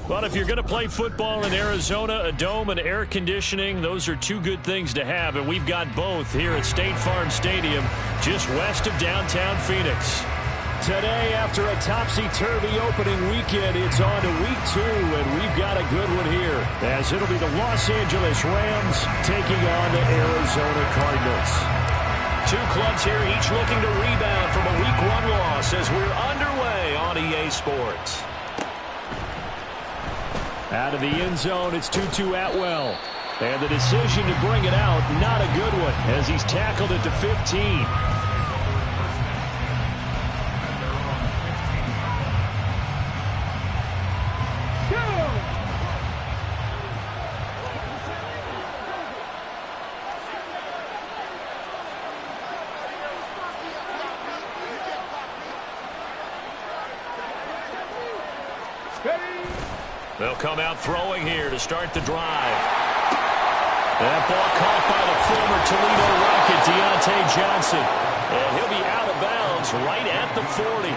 Well, if you're going to play football in Arizona, a dome and air conditioning, those are two good things to have, and we've got both here at State Farm Stadium, just west of downtown Phoenix. Today, after a topsy-turvy opening weekend, it's on to week 2, and we've got a good one here, as it'll be the Los Angeles Rams taking on the Arizona Cardinals. Two clubs here, each looking to rebound from a week 1 loss as we're underway on EA Sports. Out of the end zone, it's Tutu Atwell. And the decision to bring it out, not a good one, as he's tackled it to 15. They'll come out throwing here to start the drive. That ball caught by the former Toledo Rocket, Deontay Johnson. And he'll be out of bounds right at the 40.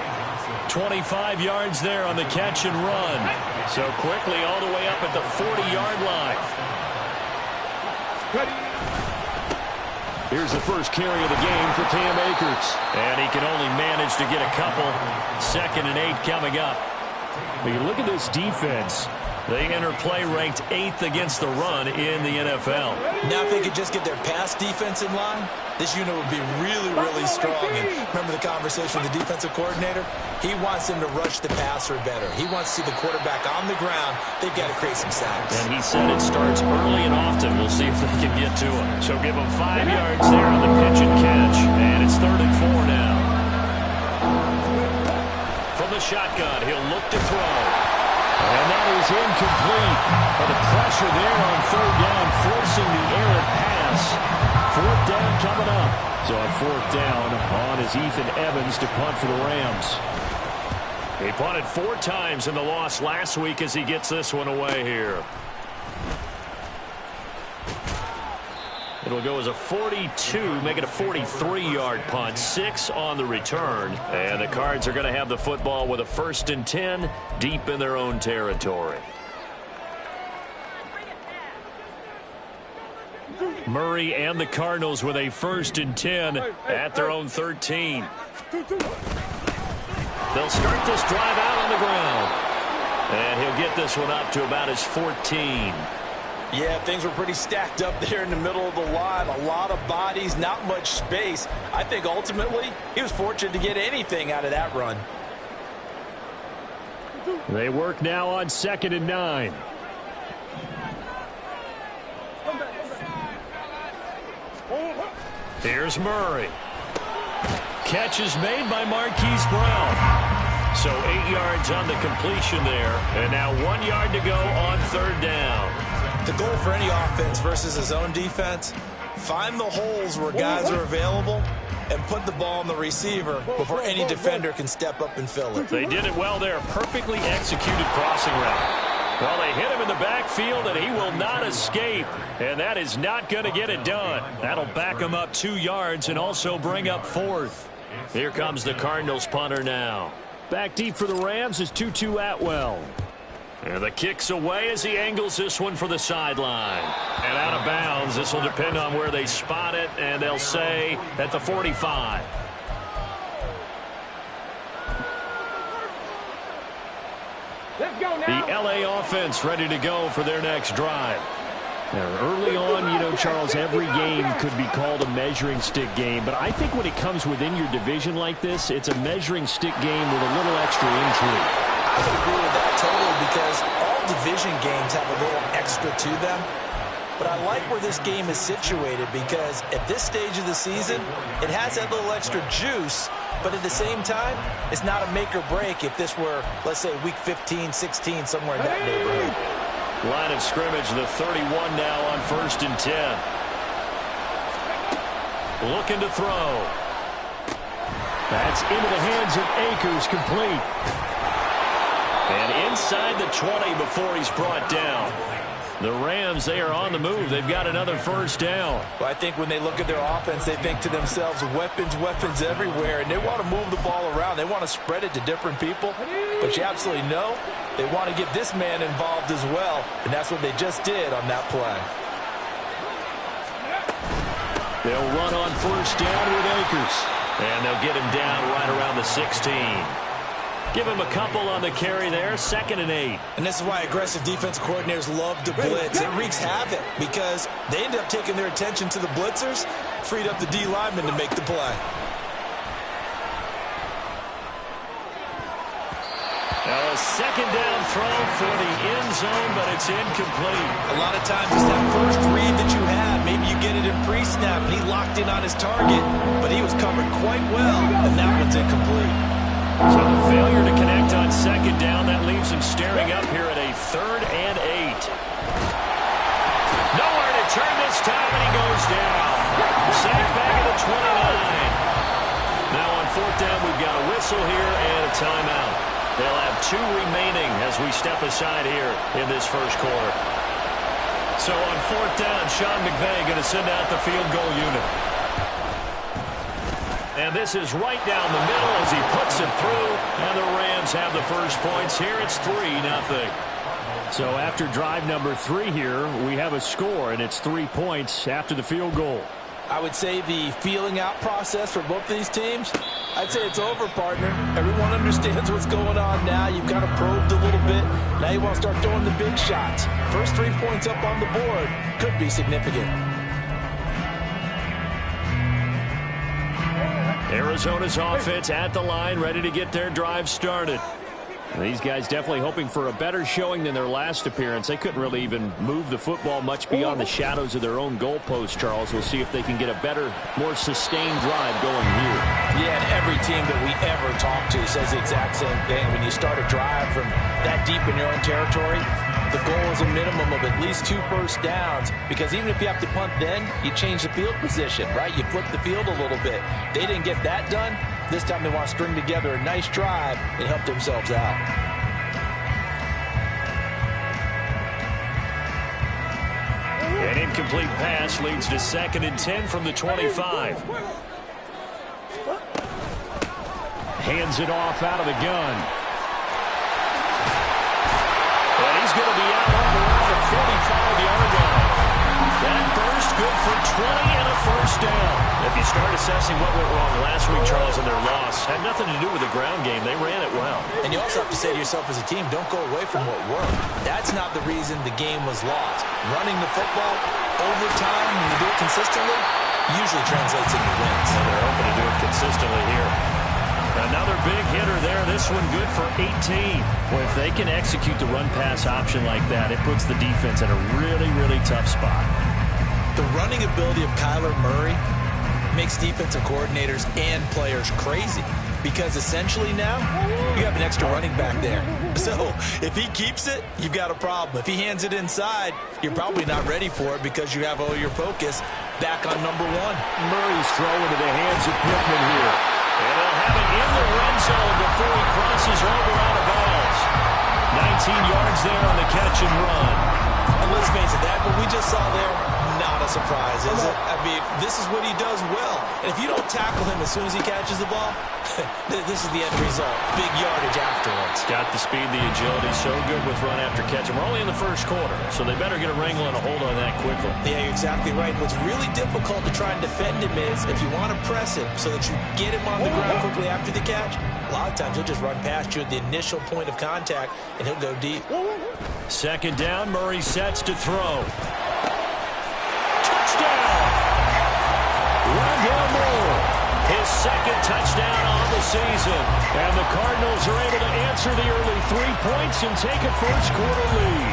25 yards there on the catch and run. So quickly all the way up at the 40-yard line. Here's the first carry of the game for Cam Akers. And he can only manage to get a couple. 2nd and 8 coming up. When you look at this defense, they enter play ranked 8th against the run in the NFL. Now if they could just get their pass defense in line, this unit would be really, really strong. And remember the conversation with the defensive coordinator? He wants them to rush the passer better. He wants to see the quarterback on the ground. They've got to create some sacks. And he said it starts early and often. We'll see if they can get to him. So give him 5 yards there on the pitch and catch. And it's 3rd and 4 now. From the shotgun, he'll look to throw. And that is incomplete. But the pressure there on 3rd down, forcing the errant pass. 4th down coming up. So on 4th down, on is Ethan Evans to punt for the Rams. He punted 4 times in the loss last week as he gets this one away here. It'll go as a 42, make it a 43-yard punt, 6 on the return. And the Cards are going to have the football with a 1st and 10 deep in their own territory. Murray and the Cardinals with a 1st and 10 at their own 13. They'll start this drive out on the ground. And he'll get this one up to about his 14. Yeah, things were pretty stacked up there in the middle of the line. A lot of bodies, not much space. I think ultimately he was fortunate to get anything out of that run. They work now on 2nd and 9. Here's Murray. Catch is made by Marquise Brown. So 8 yards on the completion there. And now 1 yard to go on 3rd down. The goal for any offense versus his own defense, find the holes where guys are available and put the ball on the receiver before any defender can step up and fill it. They did it well there. Perfectly executed crossing route. Well, they hit him in the backfield, and he will not escape. And that is not going to get it done. That'll back him up 2 yards and also bring up 4th. Here comes the Cardinals punter now. Back deep for the Rams is Tutu Atwell. And the kick's away as he angles this one for the sideline. And out of bounds. This will depend on where they spot it, and they'll say at the 45. Let's go now. The LA offense ready to go for their next drive. Now, early on, you know, Charles, every game could be called a measuring stick game. But I think when it comes within your division like this, it's a measuring stick game with a little extra intrigue. I would agree with that totally because all division games have a little extra to them. But I like where this game is situated because at this stage of the season, it has that little extra juice. But at the same time, it's not a make or break if this were, let's say, week 15, 16, somewhere in that neighborhood. Line of scrimmage, the 31 now on 1st and 10. Looking to throw. That's into the hands of Akers, complete. And inside the 20 before he's brought down. The Rams, they are on the move. They've got another 1st down. Well, I think when they look at their offense, they think to themselves, weapons, weapons everywhere. And they want to move the ball around. They want to spread it to different people. But you absolutely know they want to get this man involved as well. And that's what they just did on that play. They'll run on 1st down with Akers. And they'll get him down right around the 16. Give him a couple on the carry there, 2nd and 8. And this is why aggressive defense coordinators love to blitz. It wreaks havoc because they end up taking their attention to the blitzers, freed up the D lineman to make the play. Now a 2nd down throw for the end zone, but it's incomplete. A lot of times it's that first read that you have. Maybe you get it in pre-snap, and he locked in on his target, but he was covered quite well, and that one's incomplete. So the failure to connect on 2nd down, that leaves him staring up here at a 3rd and 8. Nowhere to turn this time, and he goes down. Sacked back at the 29. Now on 4th down, we've got a whistle here and a timeout. They'll have 2 remaining as we step aside here in this 1st quarter. So on 4th down, Sean McVay going to send out the field goal unit. And this is right down the middle as he puts it through. And the Rams have the first points here. It's 3-0. So after drive number 3 here, we have a score, and it's 3 points after the field goal. I would say the feeling out process for both these teams, I'd say it's over, partner. Everyone understands what's going on now. You've kind of probed a little bit. Now you want to start throwing the big shots. First 3 points up on the board could be significant. Arizona's offense at the line, ready to get their drive started. These guys definitely hoping for a better showing than their last appearance. They couldn't really even move the football much beyond the shadows of their own goalpost, Charles. We'll see if they can get a better, more sustained drive going here. Yeah, and every team that we ever talk to says the exact same thing. When you start a drive from that deep in your own territory, the goal is a minimum of at least 2 first downs, because even if you have to punt then, you change the field position, right? You flip the field a little bit. They didn't get that done. This time they want to string together a nice drive and help themselves out. An incomplete pass leads to 2nd and 10 from the 25. Hands it off out of the gun. And he's going to be out around the 45-yard line. That burst good for 20 and a first down. If you start assessing what went wrong last week, Charles, in their loss, had nothing to do with the ground game. They ran it well. And you also have to say to yourself as a team, don't go away from what worked. That's not the reason the game was lost. Running the football over time, when you do it consistently, usually translates into wins. And they're hoping to do it consistently here. Another big hitter there. This one good for 18. Well, if they can execute the run-pass option like that, it puts the defense in a really, really tough spot. The running ability of Kyler Murray makes defensive coordinators and players crazy, because essentially now you have an extra running back there. So if he keeps it, you've got a problem. If he hands it inside, you're probably not ready for it because you have all your focus back on number 1. Murray's throw into the hands of Pittman here. And they'll have it in the red zone before he crosses over out of bounds. 19 yards there on the catch and run. And let's face it, that what we just saw there, not a surprise, is it? I mean, this is what he does well. And if you don't tackle him as soon as he catches the ball, this is the end result. Big yardage afterwards. Got the speed, the agility, so good with run after catch. And we're only in the first quarter, so they better get a wrangle and a hold on that quickly. Yeah, you're exactly right. What's really difficult to try and defend him is if you want to press him so that you get him on the ground quickly after the catch, a lot of times he'll just run past you at the initial point of contact, and he'll go deep. Second down, Murray sets to throw. Touchdown! Rondale Moore, his second touchdown on the season. And the Cardinals are able to answer the early 3 points and take a first-quarter lead.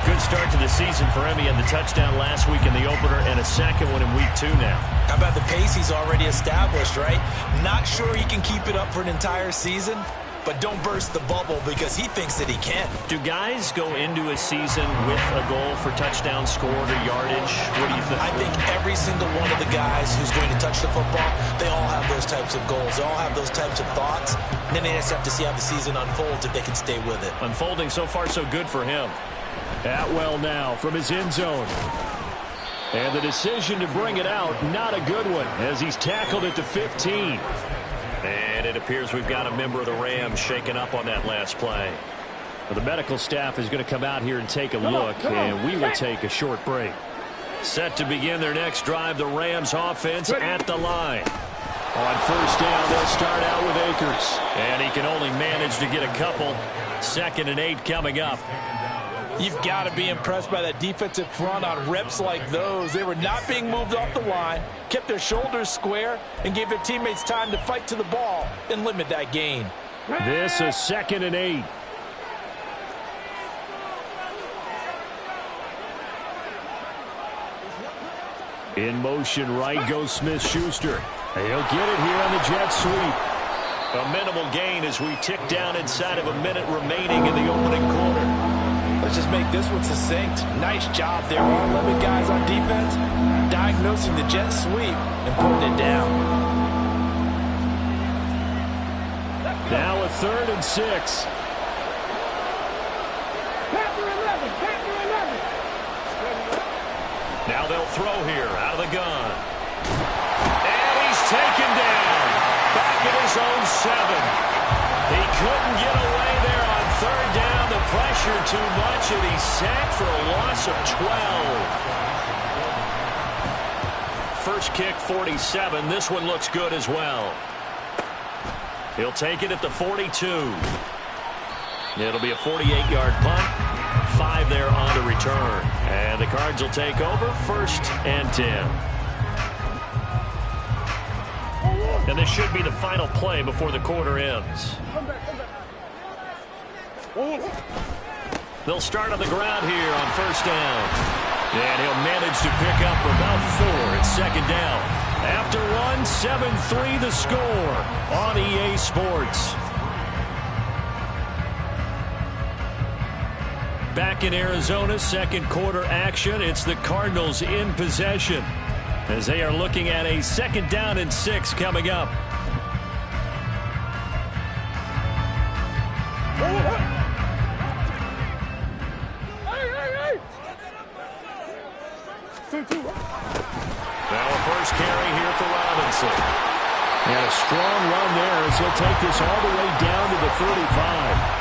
Good start to the season for him. He had the touchdown last week in the opener and a second one in week 2 now. How about the pace he's already established, right? Not sure he can keep it up for an entire season, but don't burst the bubble because he thinks that he can. Do guys go into a season with a goal for touchdown scored or yardage? What do you think? I think every single one of the guys who's going to touch the football, they all have those types of goals. They all have those types of thoughts. And then they just have to see how the season unfolds if they can stay with it. Unfolding so far so good for him. Atwell now from his end zone. And the decision to bring it out, not a good one, as he's tackled at the 15. And it appears we've got a member of the Rams shaken up on that last play. Well, the medical staff is going to come out here and take a look, and we will take a short break. Set to begin their next drive, the Rams offense at the line. On first down, they'll start out with Akers. And he can only manage to get a couple. 2nd and 8 coming up. You've got to be impressed by that defensive front on reps like those. They were not being moved off the line, kept their shoulders square, and gave their teammates time to fight to the ball and limit that gain. This is 2nd and 8. In motion, right goes Smith-Schuster. He'll get it here on the jet sweep. A minimal gain as we tick down inside of a minute remaining in the opening quarter. Let's just make this one succinct. Nice job there. All 11 guys on defense diagnosing the jet sweep and putting it down. Now a 3rd and 6. Now they'll throw here out of the gun. And he's taken down. Back at his own 7. He couldn't get away there on 3rd down. The pressure too much, and he's sacked for a loss of 12. First kick, 47. This one looks good as well. He'll take it at the 42. It'll be a 48-yard punt. 5 there on the return. And the Cards will take over 1st and 10. And this should be the final play before the quarter ends. They'll start on the ground here on 1st down. And he'll manage to pick up about 4 at 2nd down. After one, 7-3 the score on EA Sports. Back in Arizona, 2nd quarter action. It's the Cardinals in possession as they are looking at a 2nd down and 6 coming up. Now a first carry here for Robinson. And a strong run there as he'll take this all the way down to the 35.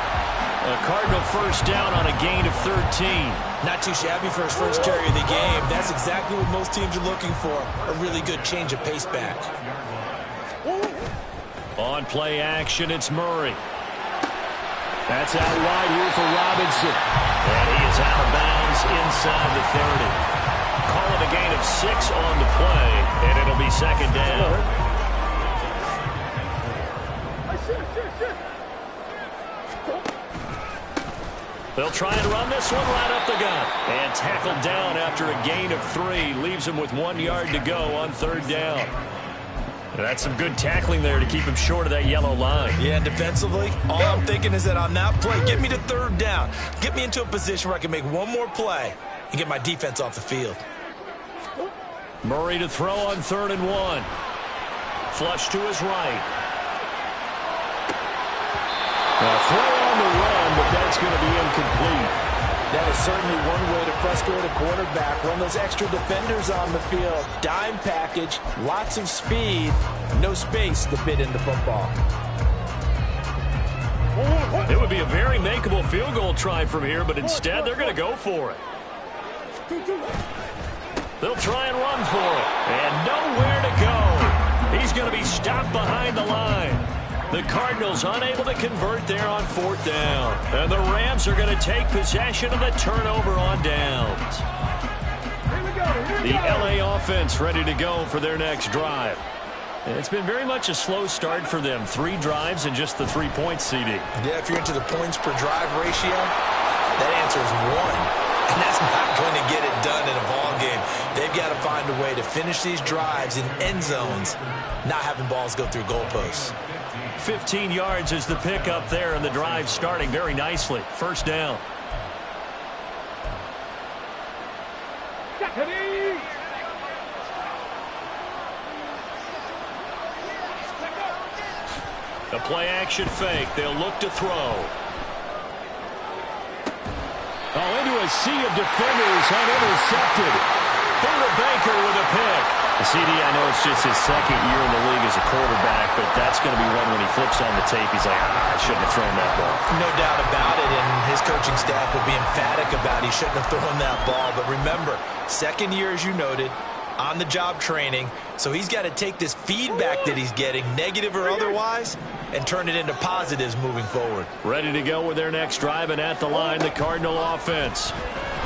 A Cardinal first down on a gain of 13. Not too shabby for his first carry of the game. That's exactly what most teams are looking for. A really good change of pace back. On play action, it's Murray. That's out wide here for Robinson. And he is out of bounds inside the 30. Call it a gain of 6 on the play, and it'll be 2nd down. They'll try and run this one right up the gut. And tackled down after a gain of 3. Leaves him with 1 yard to go on 3rd down. That's some good tackling there to keep him short of that yellow line. Yeah, and defensively, all I'm thinking is that on that play, get me to 3rd down. Get me into a position where I can make one more play and get my defense off the field. Murray to throw on 3rd and 1. Flush to his right. A throw on the run, but that's going to be incomplete. That is certainly one way to frustrate a quarterback. Run those extra defenders on the field. Dime package, lots of speed, no space to fit into football. It would be a very makeable field goal try from here, but instead they're going to go for it. They'll try and run for it. And nowhere to go. He's going to be stopped behind the line. The Cardinals unable to convert there on 4th down. And the Rams are going to take possession of the turnover on downs. The LA offense ready to go for their next drive. It's been very much a slow start for them. 3 drives and just the 3 points, CD. Yeah, if you're into the points per drive ratio, that answer is 1. And that's not going to get it done in a ball game. They've got to find a way to finish these drives in end zones, not having balls go through goalposts. 15 yards is the pickup there, and the drive starting very nicely. 1st down. The play-action fake. They'll look to throw. Oh, into a sea of defenders, unintercepted. Buda Baker with a pick. CD, I know it's just his 2nd year in the league as a quarterback, but that's going to be one when he flips on the tape. He's like, I shouldn't have thrown that ball. No doubt about it, and his coaching staff will be emphatic about he shouldn't have thrown that ball. But remember, 2nd year, as you noted, on-the-job training, so he's got to take this feedback that he's getting, negative or otherwise, and turn it into positives moving forward. Ready to go with their next drive, and at the line, the Cardinal offense.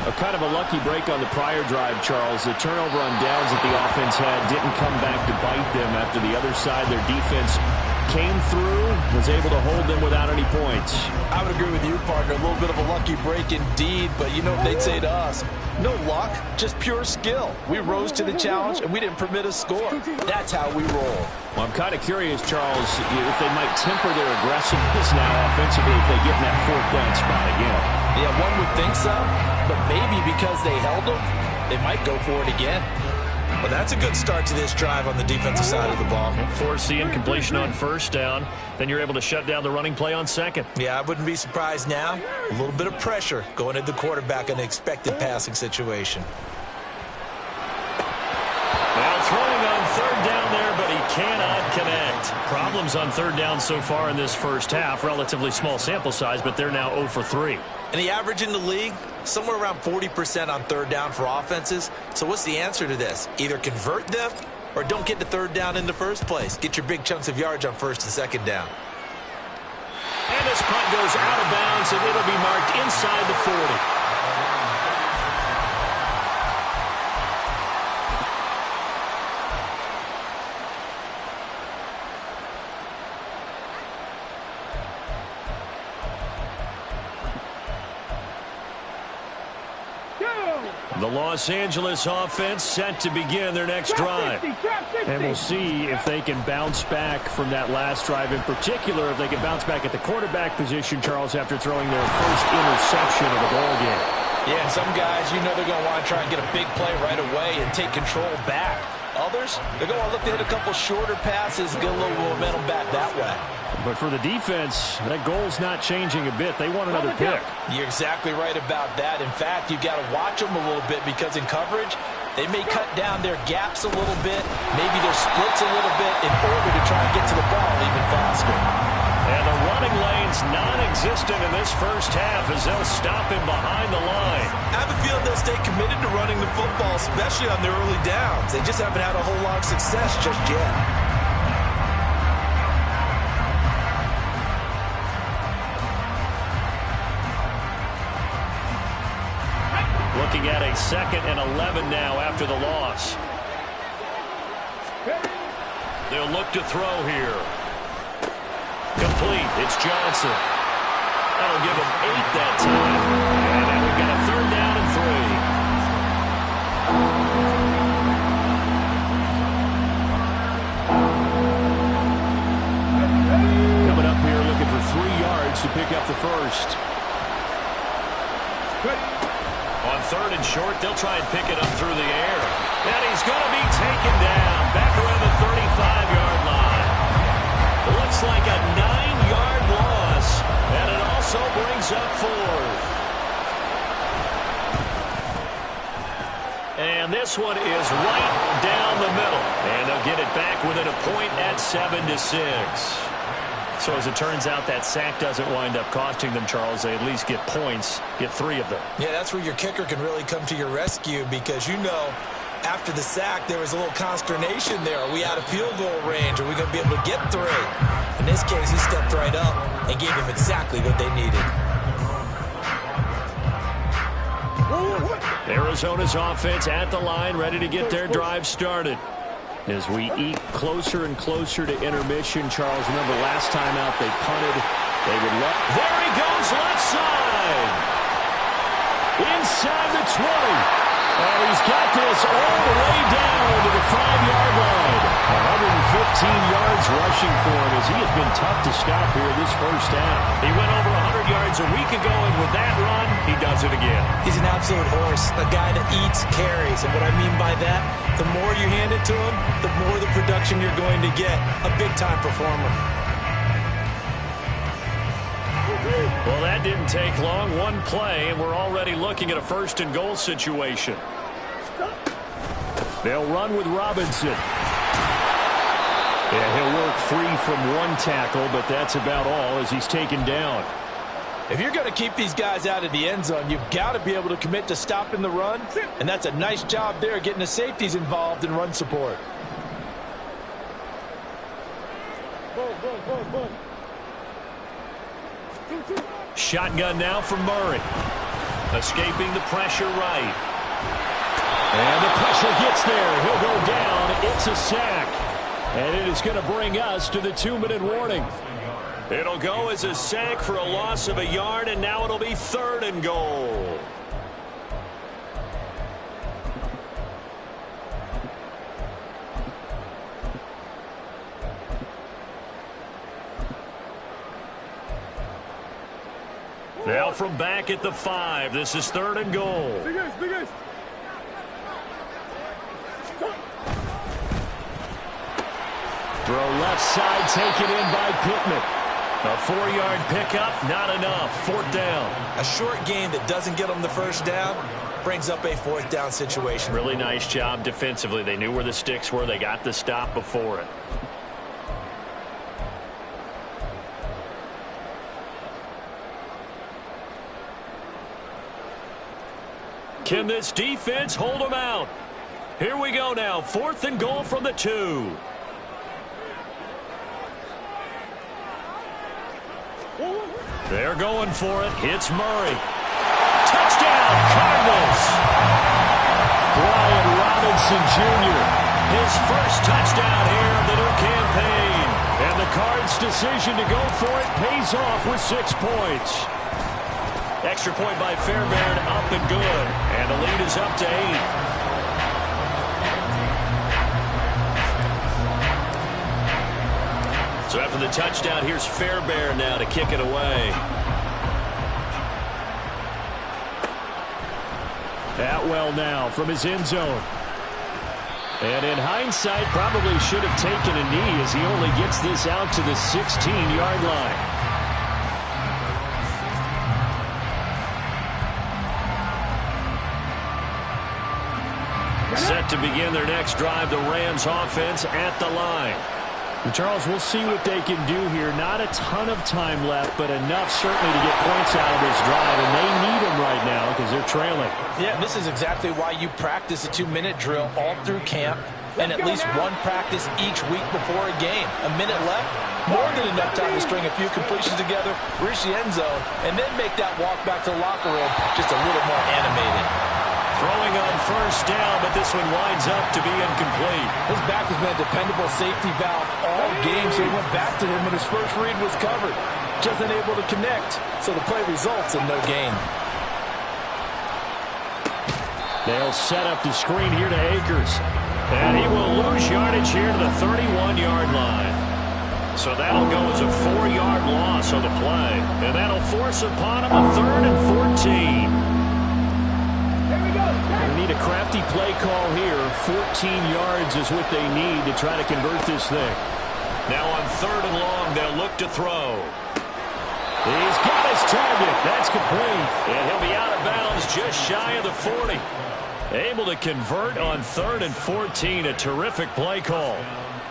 A kind of a lucky break on the prior drive, Charles. The turnover on downs that the offense had didn't come back to bite them after the other side. Their defense came through, was able to hold them without any points. I would agree with you, partner. A little bit of a lucky break indeed, but you know what they'd say to us? No luck, just pure skill. We rose to the challenge, and we didn't permit a score. That's how we roll. Well, I'm kind of curious, Charles, if they might temper their aggressiveness now offensively if they get in that 4th down spot again. Yeah, one would think so, but maybe because they held them, they might go for it again. Well, that's a good start to this drive on the defensive side of the ball. Force the incompletion on 1st down. Then you're able to shut down the running play on 2nd. Yeah, I wouldn't be surprised now. A little bit of pressure going at the quarterback in an expected passing situation. Now throwing on 3rd down there, but he cannot connect. Problems on 3rd down so far in this 1st half. Relatively small sample size, but they're now 0 for 3. And the average in the league, somewhere around 40% on 3rd down for offenses. So what's the answer to this? Either convert them or don't get to 3rd down in the first place. Get your big chunks of yards on 1st and 2nd down. And this punt goes out of bounds, and it'll be marked inside the 40. The Los Angeles offense set to begin their next drive. And we'll see if they can bounce back from that last drive. In particular, if they can bounce back at the quarterback position, Charles, after throwing their first interception of the ball game. Yeah, and some guys, you know they're going to want to try and get a big play right away and take control back. Others, they're going to look to hit a couple shorter passes and get a little momentum back that way. But for the defense, that goal's not changing a bit. They want another pick. You're exactly right about that. In fact, you've got to watch them a little bit because in coverage, they may cut down their gaps a little bit, maybe their splits a little bit in order to try and get to the ball even faster. And the running lane's non-existent in this 1st half as they'll stop him behind the line. I have a feeling they'll stay committed to running the football, especially on their early downs. They just haven't had a whole lot of success just yet. Looking at a 2nd and 11 now after the loss. They'll look to throw here. Complete. It's Johnson. That'll give him 8 that time. And then we've got a 3rd down and 3. Coming up here looking for 3 yards to pick up the 1st. On 3rd and short, they'll try and pick it up through the air. And he's going to be taken down back around the 35-yard line. It looks like a 9-yard loss, and it also brings up 4th. And this one is right down the middle. And they'll get it back within a point at 7-6. So as it turns out, that sack doesn't wind up costing them, Charles. They at least get points, get 3 of them. Yeah, that's where your kicker can really come to your rescue because, you know, after the sack, there was a little consternation there. Are we out of field goal range? Are we going to be able to get 3? In this case, he stepped right up and gave them exactly what they needed. Arizona's offense at the line, ready to get their drive started. As we eke closer and closer to intermission, Charles, remember last time out they punted. They would let. There he goes, left side. Inside the 20. And he's got this all the way down to the 5-yard line. 115 yards rushing for him as he has been tough to stop here this first half. He went over 100 yards a week ago, and with that run, he does it again. He's an absolute horse, a guy that eats carries. And what I mean by that, the more you hand it to him, the more the production you're going to get. A big-time performer. Well, that didn't take long. One play, and we're already looking at a 1st and goal situation. They'll run with Robinson. Yeah, he'll work free from one tackle, but that's about all as he's taken down. If you're going to keep these guys out of the end zone, you've got to be able to commit to stopping the run, and that's a nice job there getting the safeties involved in run support. Shotgun now from Murray. Escaping the pressure right. And the pressure gets there. He'll go down. It's a sack. And it is going to bring us to the 2-minute warning. It'll go as a sack for a loss of a yard, and now it'll be 3rd and goal. Now from back at the 5, this is 3rd and goal. Throw left side, taken in by Pittman. A 4-yard pickup, not enough. 4th down. A short game that doesn't get them the 1st down brings up a 4th down situation. Really nice job defensively. They knew where the sticks were. They got the stop before it. Can this defense hold them out? Here we go now. 4th and goal from the 2. They're going for it. Hits Murray. Touchdown, Cardinals. Brian Robinson Jr. His first touchdown here of the new campaign. And the Cards' decision to go for it pays off with 6 points. Extra point by Fairbairn, up and good. And the lead is up to 8. So after the touchdown, here's Fairbairn now to kick it away. Atwell now from his end zone. And in hindsight, probably should have taken a knee as he only gets this out to the 16-yard line. Set to begin their next drive, the Rams offense at the line. Charles, we'll see what they can do here. Not a ton of time left, but enough certainly to get points out of this drive, and they need them right now because they're trailing. Yeah, this is exactly why you practice a 2-minute drill all through camp and at least one practice each week before a game. A minute left, more than enough time to string a few completions together, reach the end zone, and then make that walk back to the locker room just a little more animated. Throwing on 1st down, but this one winds up to be incomplete. His back has been a dependable safety valve all game, so he went back to him when his first read was covered. Just unable to connect, so the play results in no gain. They'll set up the screen here to Akers. And he will lose yardage here to the 31-yard line. So that'll go as a 4-yard loss on the play. And that'll force upon him a 3rd and 14. They need a crafty play call here. 14 yards is what they need to try to convert this thing. Now on 3rd and long, they'll look to throw. He's got his target. That's complete. And he'll be out of bounds just shy of the 40. Able to convert on 3rd and 14. A terrific play call.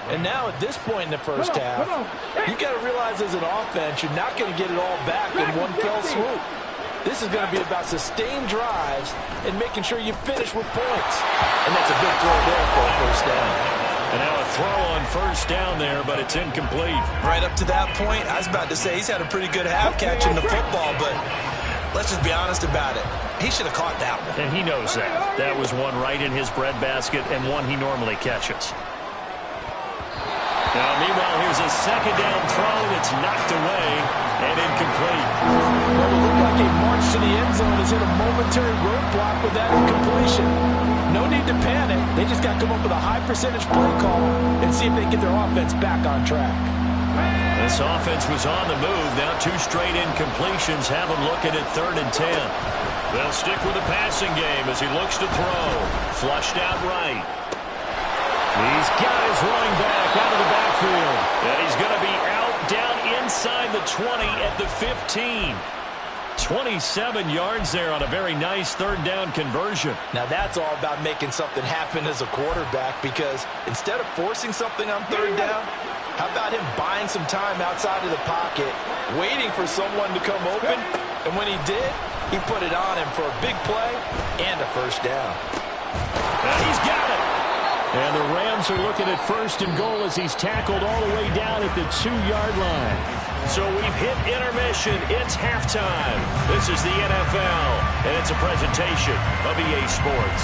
And now at this point in the first half, you got to realize as an offense, you're not going to get it all back in one fell swoop. This is going to be about sustained drives and making sure you finish with points. And that's a big throw there for a first down. And now a throw on first down there, but it's incomplete. Right up to that point, I was about to say he's had a pretty good half catching the football, but let's just be honest about it. He should have caught that one. And he knows that. That was one right in his breadbasket and one he normally catches. Now, meanwhile, here's a second down throw that's knocked away and incomplete. Well, it looked like a march to the end zone has hit a momentary roadblock with that incompletion. No need to panic. They just got to come up with a high percentage play call and see if they can get their offense back on track. This offense was on the move. Now 2 straight incompletions have them looking at 3rd and 10. They'll stick with the passing game as he looks to throw. Flushed out right. He's got his running back out of the backfield. And he's going to be out down inside the 20 at the 15. 27 yards there on a very nice 3rd down conversion. Now that's all about making something happen as a quarterback, because instead of forcing something on 3rd down, how about him buying some time outside of the pocket, waiting for someone to come open, and when he did, he put it on him for a big play and a first down. And he's got it. And the Rams are looking at 1st and goal as he's tackled all the way down at the 2-yard line. So we've hit intermission. It's halftime. This is the NFL, and it's a presentation of EA Sports.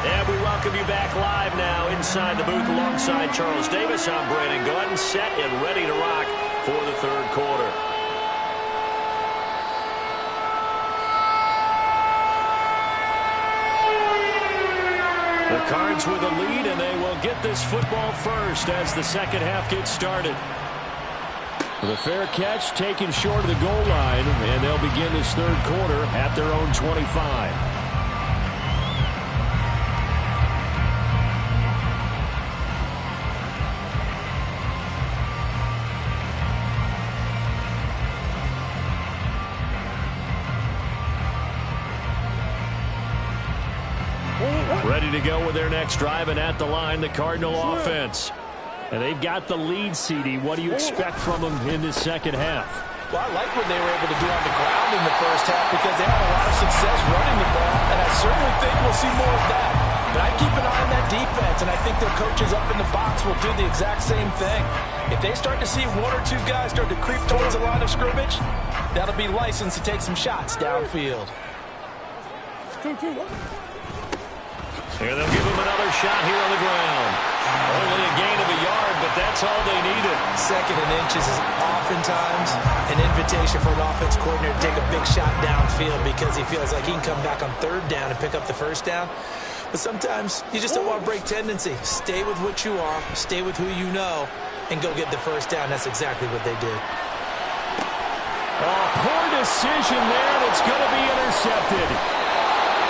And we welcome you back live now inside the booth alongside Charles Davis. I'm Brandon Gordon, set and ready to rock for the 3rd quarter. The Cards with a lead, and they will get this football first as the second half gets started. The fair catch taken short of the goal line, and they'll begin this 3rd quarter at their own 25. Ready to go with their next drive, and at the line, the Cardinal offense. And they've got the lead, CD. What do you expect from them in this second half? Well, I like what they were able to do on the ground in the first half, because they had a lot of success running the ball, and I certainly think we'll see more of that. But I keep an eye on that defense, and I think their coaches up in the box will do the exact same thing. If they start to see 1 or 2 guys start to creep towards the line of scrimmage, that'll be licensed to take some shots downfield. Here they'll give him another shot here on the ground. Only a gain of a yard, but that's all they needed. 2nd and inches is oftentimes an invitation for an offense coordinator to take a big shot downfield, because he feels like he can come back on 3rd down and pick up the first down. But sometimes you just don't want to break tendency. Stay with what you are, stay with who you know, and go get the first down. That's exactly what they did. Oh, poor decision there that's going to be intercepted.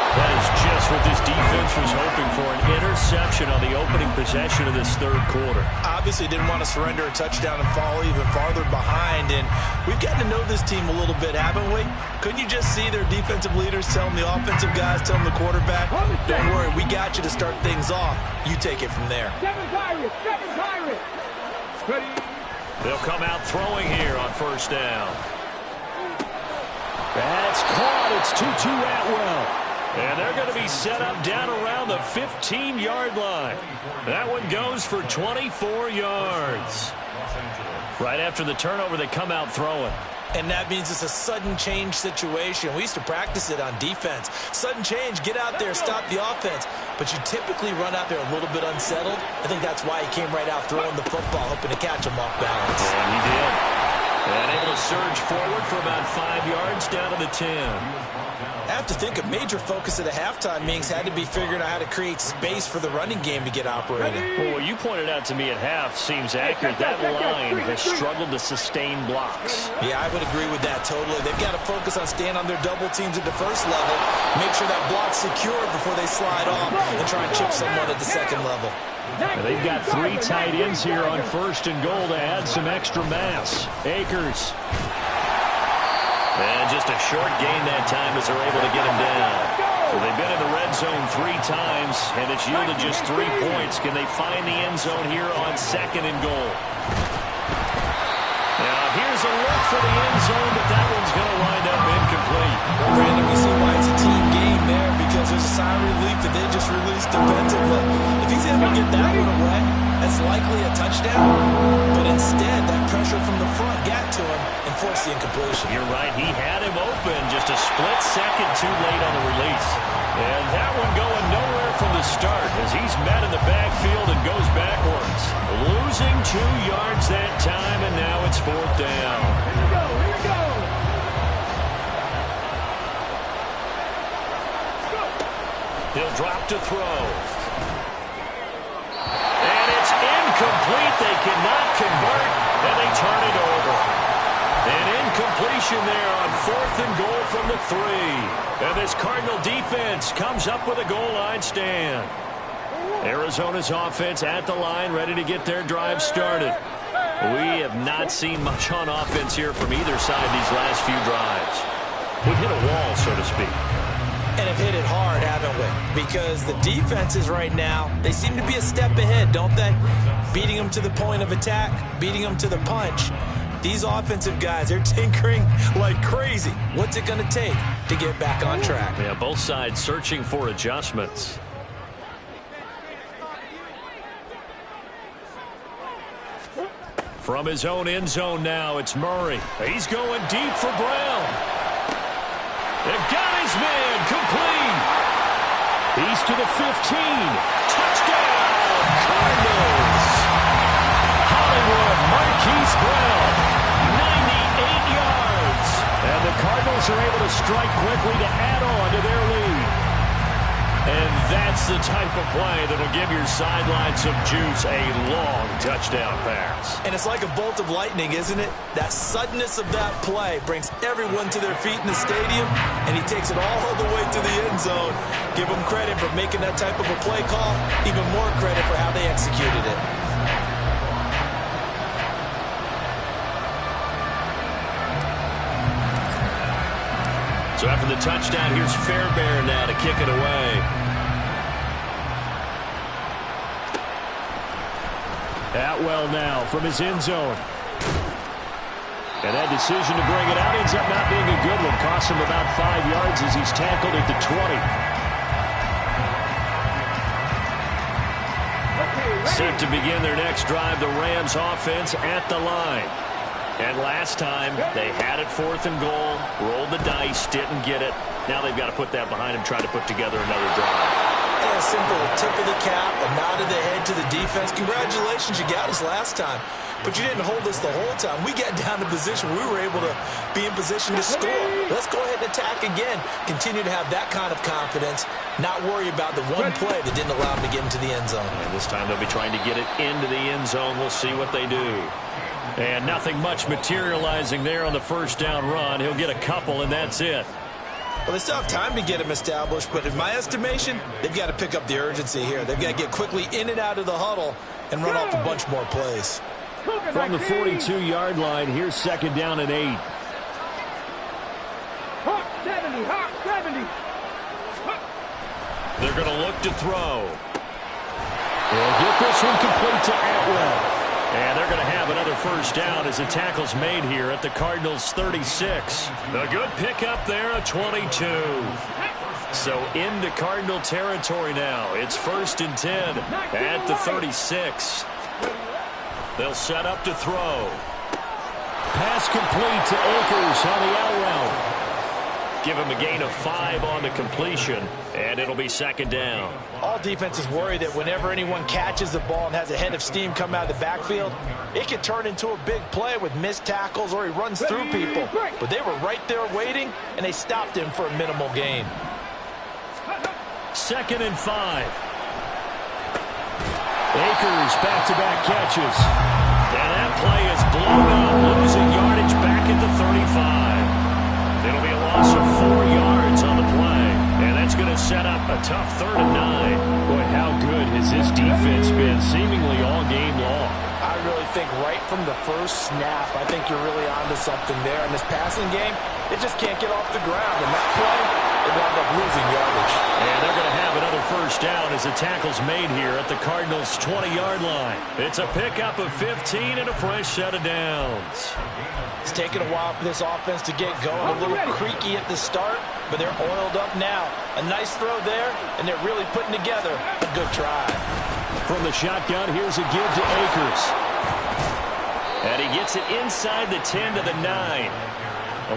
That is just what this defense was hoping for, an interception on the opening possession of this 3rd quarter. Obviously didn't want to surrender a touchdown and fall even farther behind, and we've gotten to know this team a little bit, haven't we? Couldn't you just see their defensive leaders telling the offensive guys, telling the quarterback, don't worry, we got you to start things off. You take it from there. They'll come out throwing here on 1st down. That's caught. It's Tutu Atwell. And they're going to be set up down around the 15-yard line. That one goes for 24 yards. Right after the turnover, they come out throwing. And that means it's a sudden change situation. We used to practice it on defense. Sudden change, get out there, stop the offense. But you typically run out there a little bit unsettled. I think that's why he came right out throwing the football, hoping to catch him off balance. And he did. And able to surge forward for about 5 yards down to the 10. have to think a major focus of the halftime meetings had to be figuring out how to create space for the running game to get operating. Well, what you pointed out to me at half seems accurate. That line has struggled to sustain blocks. Yeah, I would agree with that totally. They've got to focus on staying on their double teams at the first level, make sure that block's secure before they slide off and try and chip someone at the second level. They've got 3 tight ends here on 1st and goal to add some extra mass. Akers. And just a short gain that time as they're able to get him down. So they've been in the red zone 3 times, and it's yielded just 3 points. Can they find the end zone here on 2nd and goal? Now, here's a look for the end zone, but that one's going to wind up incomplete. Well, Brandon, we see why it's a team game there, because there's a sigh of relief that they just released defensively. If he's able to get that one away, that's likely a touchdown. But instead, that pressure from the front got to him and forced the incompletion. You're right. He had him open. Just a split second too late on the release. And that one going nowhere from the start as he's met in the backfield and goes backwards. Losing 2 yards that time, and now it's 4th down. Here we go, here we go. He'll drop to throw. And it's incomplete. They cannot convert, and they turn it over. An incompletion there on 4th and goal from the 3. And this Cardinal defense comes up with a goal line stand. Arizona's offense at the line, ready to get their drive started. We have not seen much on offense here from either side these last few drives. We've hit a wall, so to speak. And have hit it hard, haven't we? Because the defenses right now, they seem to be a step ahead, don't they? Beating them to the point of attack, beating them to the punch. These offensive guys, they're tinkering like crazy. What's it going to take to get back on track? Yeah, both sides searching for adjustments. From his own end zone now, it's Murray. He's going deep for Brown. They've got his man complete. He's to the 15. Touchdown, Cardinals. Hollywood Marquise Brown, 98 yards. And the Cardinals are able to strike quickly to add on to their lead. And that's the type of play that'll give your sideline some juice, a long touchdown pass. And it's like a bolt of lightning, isn't it? That suddenness of that play brings everyone to their feet in the stadium, and he takes it all the way to the end zone. Give him credit for making that type of a play call, even more credit for how they executed it. So after the touchdown, here's Fairbairn now to kick it away. Atwell now from his end zone. And that decision to bring it out ends up not being a good one. Costs him about 5 yards as he's tackled at the 20. Set to begin their next drive, the Rams offense at the line. And last time, they had it 4th and goal, rolled the dice, didn't get it. Now they've got to put that behind them, try to put together another drive. Yeah, simple tip of the cap, a nod of the head to the defense. Congratulations, you got us last time. But you didn't hold us the whole time. We got down to position. We were able to be in position to score. Let's go ahead and attack again. Continue to have that kind of confidence. Not worry about the one play that didn't allow them to get into the end zone. And this time they'll be trying to get it into the end zone. We'll see what they do. And nothing much materializing there on the first down run. He'll get a couple, and that's it. Well, they still have time to get him established, but in my estimation, they've got to pick up the urgency here. They've got to get quickly in and out of the huddle and run off a bunch more plays. From the 42-yard line, here's 2nd down and 8. Hawk 70, Hawk 70. They're going to look to throw. They'll get this one complete to Atwell. And they're going to have another first down as the tackle's made here at the Cardinals' 36. A good pickup there, a 22. So into Cardinal territory now. It's 1st and 10 at the 36. They'll set up to throw. Pass complete to Akers on the out route. give him a gain of 5 on the completion, and it'll be second down. All defenses worry that whenever anyone catches the ball and has a head of steam come out of the backfield, it can turn into a big play with missed tackles or he runs through people. But they were right there waiting, and they stopped him for a minimal gain. Second and 5. Akers back-to-back catches. And that play is blown up, losing yardage back at the 35. It'll be a loss of 4 yards on the play. And that's going to set up a tough 3rd and 9. Boy, how good has this defense been seemingly all game long? I really think right from the first snap, I think you're really onto something there. In this passing game, it just can't get off the ground. And that play, it wound up losing yardage. And they're going to have another first down as the tackle's made here at the Cardinals' 20-yard line. It's a pickup of 15 and a fresh set of downs. It's taken a while for this offense to get going. A little creaky at the start, but they're oiled up now. A nice throw there, and they're really putting together a good drive. From the shotgun, here's a give to Akers. And he gets it inside the 10 to the 9.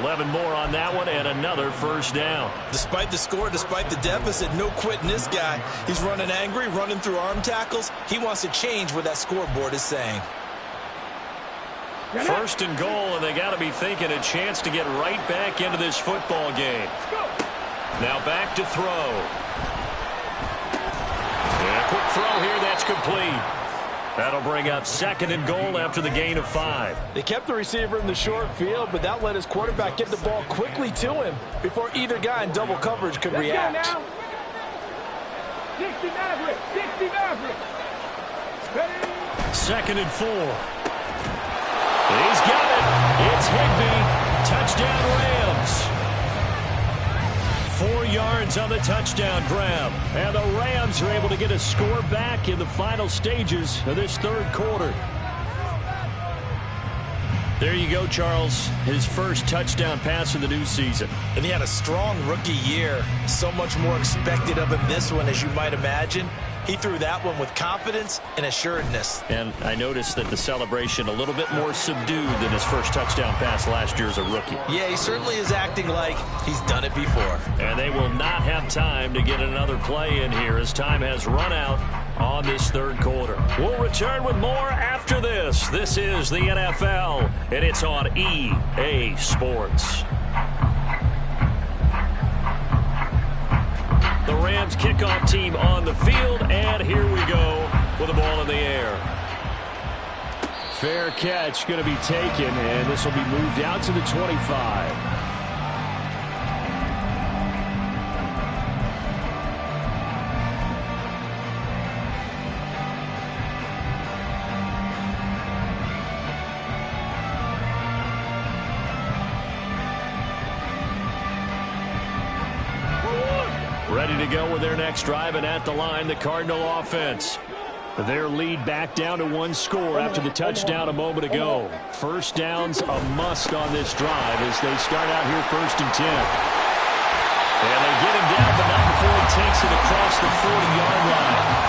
11 more on that one, and another first down. Despite the score, despite the deficit, no quitting this guy. He's running angry, running through arm tackles. He wants to change what that scoreboard is saying. First and goal, and they got to be thinking a chance to get right back into this football game. Now back to throw. And a quick throw here, that's complete. That'll bring up second and goal after the gain of 5. They kept the receiver in the short field, but that let his quarterback get the ball quickly to him before either guy in double coverage could react. 60 Maverick, 60 Maverick. Second and 4. He's got it. It's Higbee. Touchdown Rams. 4 yards on the touchdown grab. And the Rams are able to get a score back in the final stages of this 3rd quarter. There you go, Charles. His first touchdown pass of the new season. And he had a strong rookie year. So much more expected of him this one, as you might imagine. He threw that one with confidence and assuredness. And I noticed that the celebration a little bit more subdued than his first touchdown pass last year as a rookie. Yeah, he certainly is acting like he's done it before. And they will not have time to get another play in here as time has run out on this 3rd quarter. We'll return with more after this. This is the NFL, and it's on EA Sports. The Rams kickoff team on the field, and here we go with the ball in the air. Fair catch going to be taken, and this will be moved out to the 25. Ready to go with their next drive, and at the line, the Cardinal offense. Their lead back down to 1 score after the touchdown a moment ago. First down's a must on this drive as they start out here 1st and 10. And they get him down, but not before he takes it across the 40-yard line.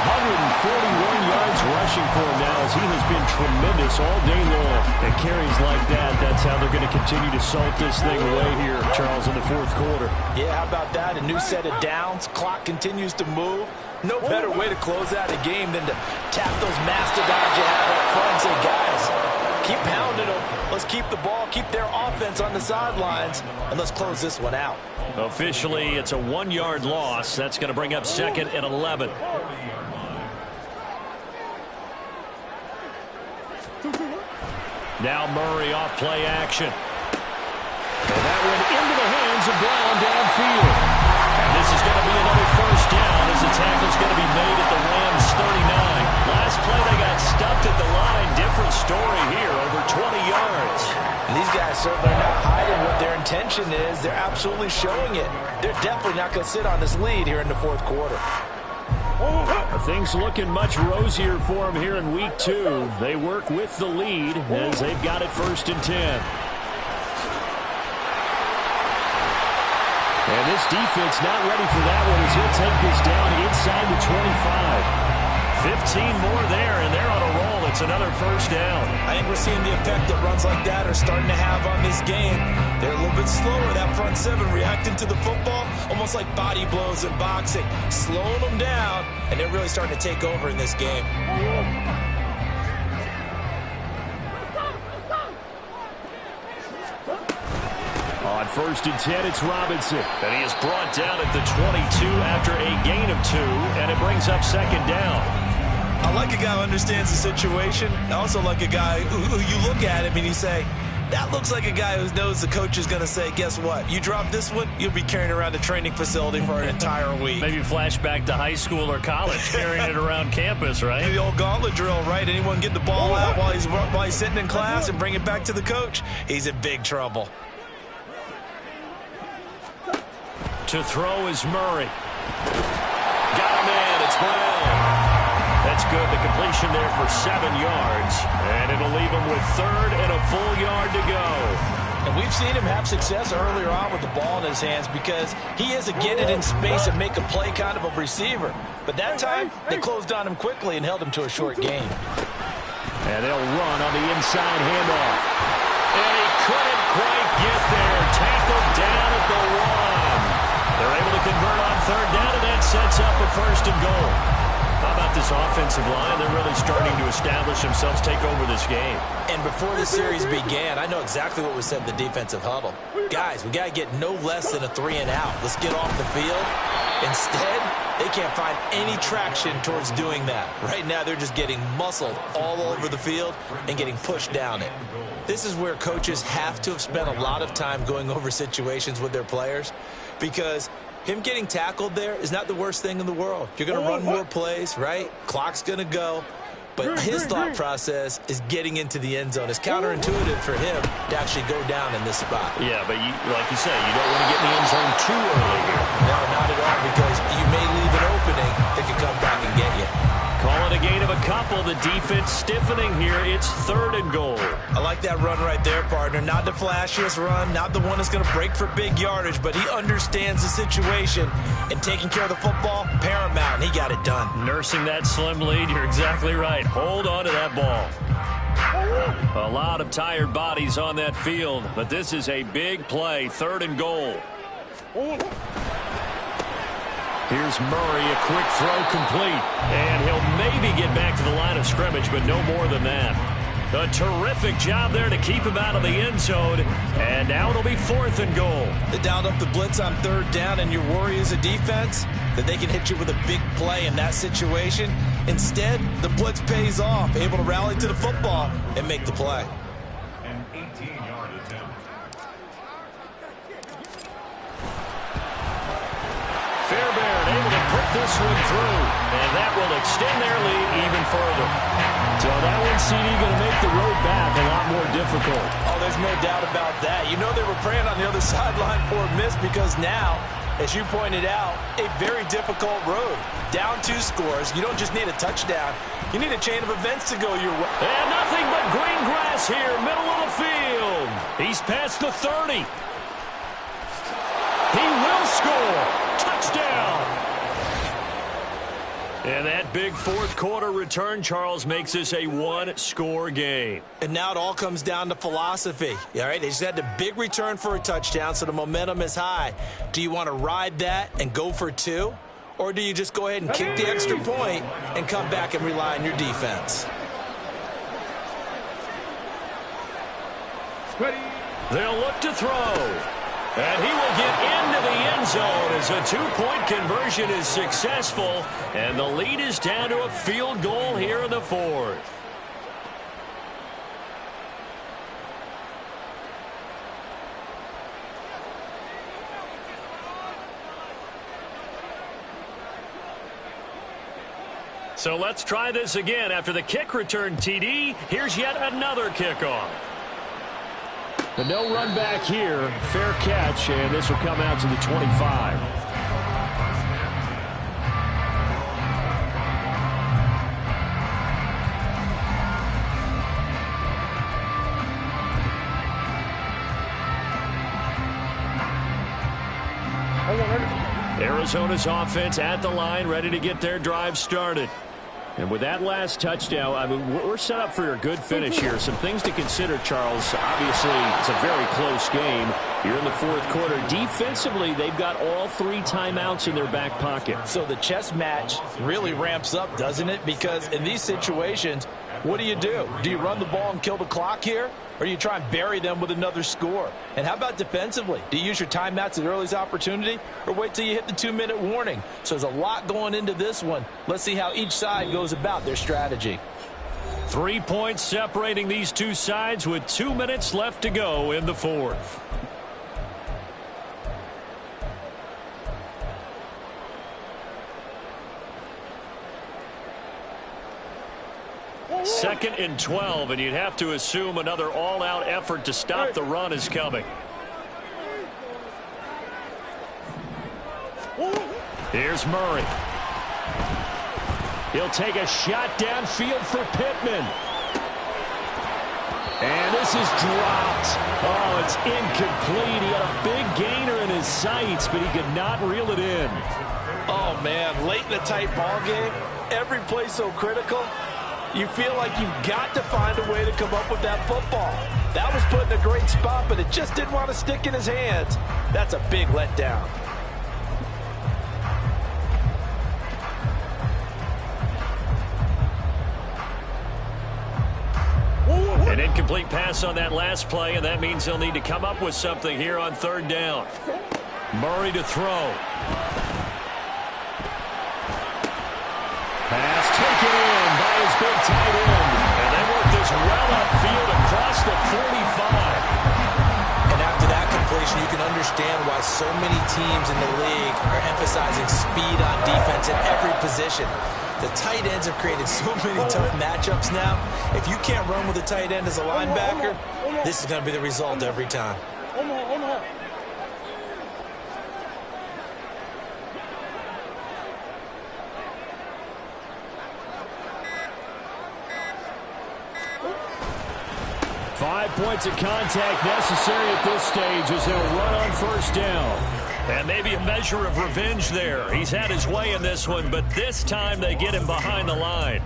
141 yards rushing for him now as he has been tremendous all day long. And carries like that, that's how they're going to continue to salt this thing away here, Charles, in the 4th quarter. Yeah, how about that? A new set of downs. Clock continues to move. No better way to close out a game than to tap those mastodons you have up front and say, guys, keep pounding them. Let's keep the ball, keep their offense on the sidelines, and let's close this one out. Officially, it's a 1-yard loss. That's going to bring up second and 11. Now Murray off play action. And that one into the hands of Brown downfield. And this is going to be another first down as the tackle's going to be made at the Rams 39. Last play they got stuffed at the line. Different story here, over 20 yards. And these guys certainly are not hiding what their intention is. They're absolutely showing it. They're definitely not going to sit on this lead here in the 4th quarter. Things looking much rosier for them here in week 2. They work with the lead as they've got it 1st and 10. And this defense not ready for that one as he'll take this down inside the 25. 15 more there, and they're on a roll at It's another first down. I think we're seeing the effect that runs like that are starting to have on this game. They're a little bit slower, that front seven, reacting to the football, almost like body blows in boxing, slowing them down, and they're really starting to take over in this game. On 1st and 10, it's Robinson. And he is brought down at the 22 after a gain of 2, and it brings up 2nd down. I like a guy who understands the situation. I also like a guy who you look at him and you say, that looks like a guy who knows the coach is going to say, guess what? You drop this one, you'll be carrying around the training facility for an entire week. Maybe flashback to high school or college, carrying it around campus, right? The old gauntlet drill, right? Anyone get the ball out while he's sitting in class and bring it back to the coach, he's in big trouble. To throw is Murray. Got him in. It's Brown. That's good. The completion there for 7 yards. And it'll leave him with 3rd and a full yard to go. And we've seen him have success earlier on with the ball in his hands because he is a get it in space and make a play kind of a receiver. But that time, they closed on him quickly and held him to a short gain. And they'll run on the inside handoff. And he couldn't quite get there. Tackled down at the 1. They're able to convert on 3rd down, and that sets up a 1st and goal. How about this offensive line? They're really starting to establish themselves, take over this game. And before the series began, I know exactly what was said in the defensive huddle. Guys, we got to get no less than a 3 and out. Let's get off the field. Instead, they can't find any traction towards doing that. Right now, they're just getting muscled all over the field and getting pushed down it. This is where coaches have to have spent a lot of time going over situations with their players, because him getting tackled there is not the worst thing in the world. You're going to run more plays, right? Clock's going to go. But his thought process is getting into the end zone. It's counterintuitive for him to actually go down in this spot. Yeah, but like you say, you don't want to get in the end zone too early here. No, not at all, because you may leave an opening that could come back and get you. Call it a gain of a couple. The defense stiffening here. It's 3rd and goal. I like that run right there, partner. Not the flashiest run, not the one that's going to break for big yardage, but he understands the situation, and taking care of the football, paramount, and he got it done. Nursing that slim lead, you're exactly right. Hold on to that ball. A lot of tired bodies on that field, but this is a big play. 3rd and goal. Here's Murray, a quick throw complete. And he'll maybe get back to the line of scrimmage, but no more than that. A terrific job there to keep him out of the end zone. And now it'll be 4th and goal. They dialed up the blitz on 3rd down, and your worry as a defense that they can hit you with a big play in that situation. Instead, the blitz pays off, able to rally to the football and make the play. An 18-yard attempt. Fairbairn able to put this one through, and that will extend their lead even further. So that one, CD, going to make the road back a lot more difficult. Oh, there's no doubt about that. You know they were praying on the other sideline for a miss, because now, as you pointed out, a very difficult road. Down 2 scores. You don't just need a touchdown. You need a chain of events to go your way. And nothing but green grass here, middle of the field. He's past the 30. He will score. Touchdown. And that big 4th quarter return, Charles, makes this a 1-score game. And now it all comes down to philosophy. All right, they just had a big return for a touchdown, so the momentum is high. Do you want to ride that and go for 2? Or do you just go ahead and kick the extra point and come back and rely on your defense? They'll look to throw. And he will get into the end zone as a 2-point conversion is successful. And the lead is down to a field goal here in the 4th. So let's try this again. After the kick return, TD, here's yet another kickoff. The no run back here, fair catch, and this will come out to the 25. Arizona's offense at the line, ready to get their drive started. And with that last touchdown, I mean, we're set up for a good finish here. Some things to consider, Charles. Obviously, it's a very close game. You're in the fourth quarter. Defensively, they've got all 3 timeouts in their back pocket. So the chess match really ramps up, doesn't it? Because in these situations, what do? Do you run the ball and kill the clock here? Or do you try and bury them with another score? And how about defensively? Do you use your timeouts at earliest opportunity or wait till you hit the 2-minute warning? So there's a lot going into this one. Let's see how each side goes about their strategy. 3 points separating these two sides with 2 minutes left to go in the fourth. Second and 12, and you'd have to assume another all-out effort to stop the run is coming. Here's Murray. He'll take a shot downfield for Pittman. And this is dropped. Oh, it's incomplete. He had a big gainer in his sights, but he could not reel it in. Oh, man, late in a tight ball game, every play so critical. You feel like you've got to find a way to come up with that football. That was put in a great spot, but it just didn't want to stick in his hands. That's a big letdown. An incomplete pass on that last play, and that means he'll need to come up with something here on third down. Murray to throw. Pass taken in by his big tight end. And they work this well upfield across the 45. And after that completion, you can understand why so many teams in the league are emphasizing speed on defense in every position. The tight ends have created so many tough matchups now. If you can't run with a tight end as a linebacker, this is going to be the result every time. Five points of contact necessary at this stage as they'll run on first down. And maybe a measure of revenge there. He's had his way in this one, but this time they get him behind the line.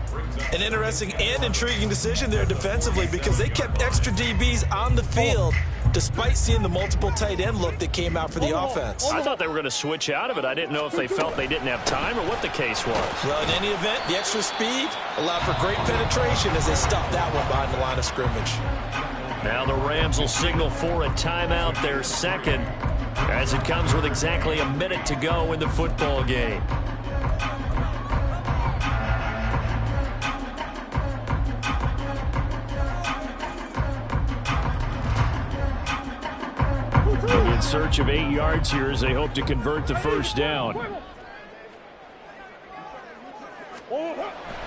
An interesting and intriguing decision there defensively because they kept extra DBs on the field despite seeing the multiple tight end look that came out for the offense. I thought they were going to switch out of it. I didn't know if they felt they didn't have time or what the case was. Well, in any event, the extra speed allowed for great penetration as they stuffed that one behind the line of scrimmage. Now the Rams will signal for a timeout, their second, as it comes with exactly a minute to go in the football game. In search of 8 yards here as they hope to convert the first down.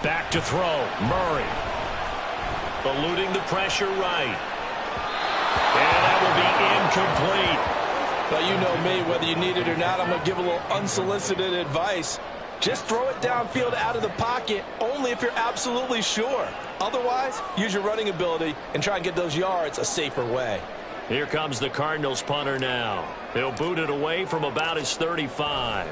Back to throw, Murray. Eluding the pressure right. And that will be incomplete. Well, you know me, whether you need it or not, I'm going to give a little unsolicited advice. Just throw it downfield out of the pocket only if you're absolutely sure. Otherwise, use your running ability and try and get those yards a safer way. Here comes the Cardinals punter now. He'll boot it away from about his 35.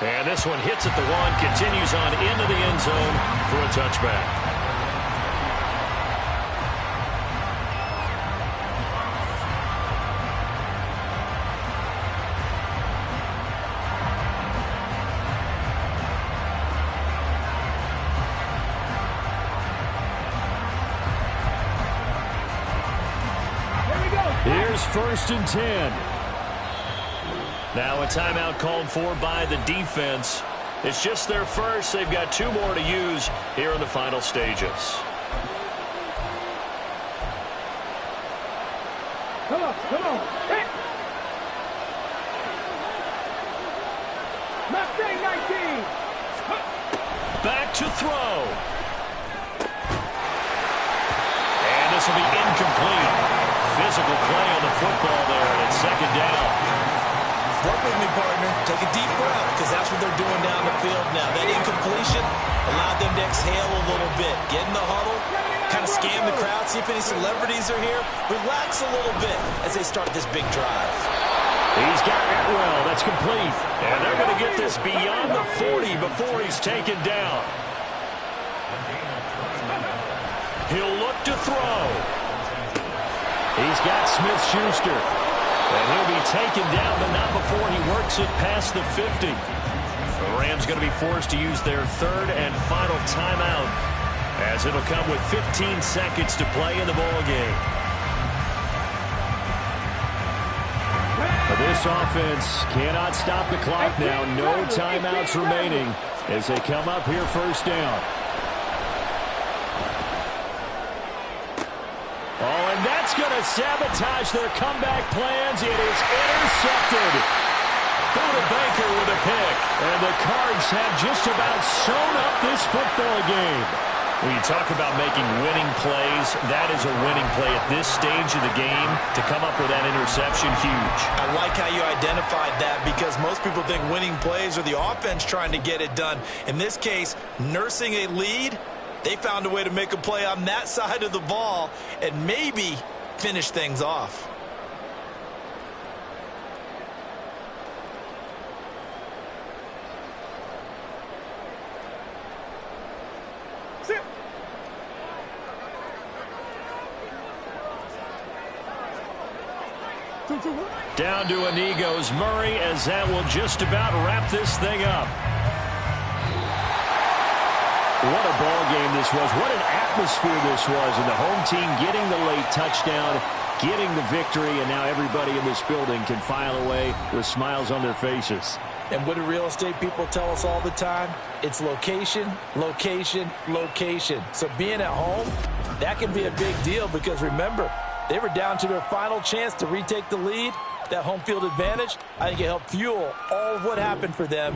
And this one hits at the one, continues on into the end zone for a touchback. Here's first and 10. Now a timeout called for by the defense. It's just their first. They've got 2 more to use here in the final stages. Come on. Hit. Mustang 19. Back to throw. And this will be incomplete. Physical play on the football there, and it's second down. Work with me, partner. Take a deep breath because that's what they're doing down the field now. That incompletion allowed them to exhale a little bit. Get in the huddle, kind of scan the crowd, see if any celebrities are here. Relax a little bit as they start this big drive. He's got it well. That's complete. And they're going to get this beyond the 40 before he's taken down. He'll look to throw. He's got Smith-Schuster. And he'll be taken down, but not before he works it past the 50. The Rams going to be forced to use their third and final timeout, as it'll come with 15 seconds to play in the ball game. This offense cannot stop the clock now. No timeouts remaining as they come up here first down. Oh, and that's going to sabotage their comeback plans. It is intercepted. Buda Baker with a pick. And the Cards have just about sewn up this football game. When you talk about making winning plays, that is a winning play at this stage of the game. To come up with that interception, huge. I like how you identified that, because most people think winning plays are the offense trying to get it done. In this case, nursing a lead, they found a way to make a play on that side of the ball and maybe finish things off. Down to a knee goes Murray, as that will just about wrap this thing up. What a ball game this was. What an atmosphere this was. And the home team getting the late touchdown, getting the victory, and now everybody in this building can file away with smiles on their faces. And what do real estate people tell us all the time? It's location, location, location. So being at home, that can be a big deal, because remember, they were down to their final chance to retake the lead. That home field advantage, I think it helped fuel all of what happened for them